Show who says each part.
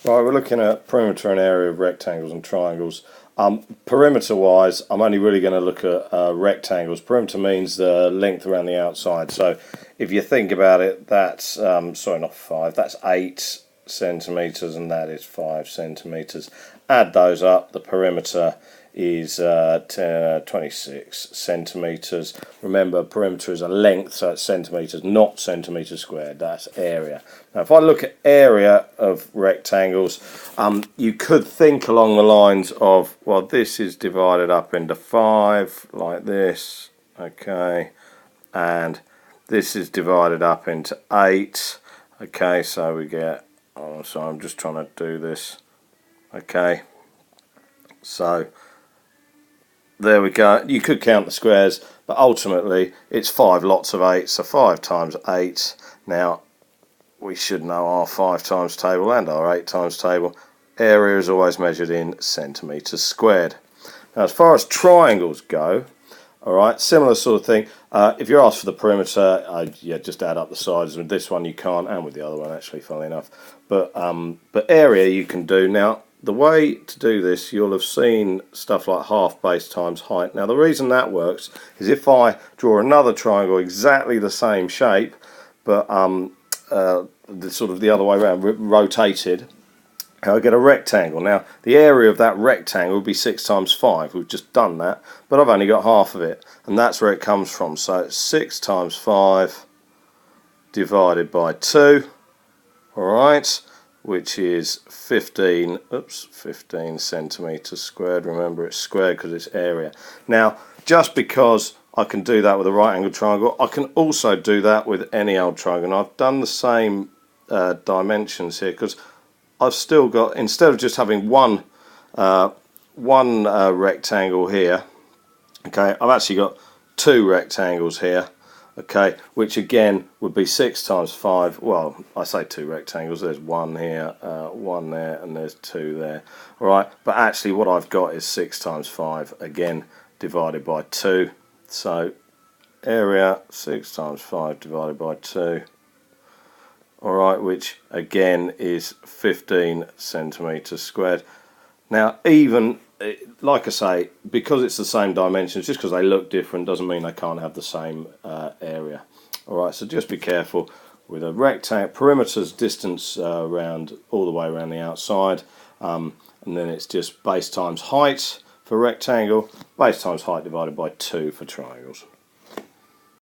Speaker 1: Right, we're looking at perimeter and area of rectangles and triangles. Perimeter wise, I'm only really going to look at rectangles. Perimeter means the length around the outside. So if you think about it, that's, sorry, not 5, that's 8 centimetres and that is 5 centimetres. Add those up, the perimeter is 26 centimetres. Remember, perimeter is a length, so it's centimetres, not centimetres squared. That's area. Now, if I look at area of rectangles, you could think along the lines of, well, this is divided up into 5, like this, okay, and this is divided up into 8, okay, so we get, oh, so I'm just trying to do this, okay, so there we go. You could count the squares, but ultimately it's 5 lots of 8, so 5 times 8. Now we should know our 5 times table and our 8 times table. Area is always measured in centimetres squared. Now as far as triangles go, alright, similar sort of thing. If you're asked for the perimeter, yeah, just add up the sides. With this one you can't, and with the other one actually, funnily enough. But area you can do. Now the way to do this, you'll have seen stuff like half base times height. Now the reason that works is if I draw another triangle exactly the same shape, but sort of the other way around, rotated, I get a rectangle. Now the area of that rectangle would be 6 times 5. We've just done that, but I've only got half of it, and that's where it comes from. So it's 6 times 5 divided by 2, alright, which is 15 centimetres squared. Remember, it's squared because it's area. Now, just because I can do that with a right angle triangle, I can also do that with any old triangle. And I've done the same dimensions here because I've still got, instead of just having one rectangle here, okay, I've actually got 2 rectangles here, okay, which again would be 6 times 5. Well, I say 2 rectangles, there's 1 here, 1 there, and there's 2 there. Alright, but actually what I've got is 6 times 5, again, divided by 2. So, area 6 times 5 divided by 2. Alright, which again is 15 centimetres squared. Now, even, like I say, because it's the same dimensions, just because they look different doesn't mean they can't have the same area. Alright, so just be careful with a rectangle. Perimeter's distance around all the way around the outside, and then it's just base times height for rectangle, base times height divided by 2 for triangles.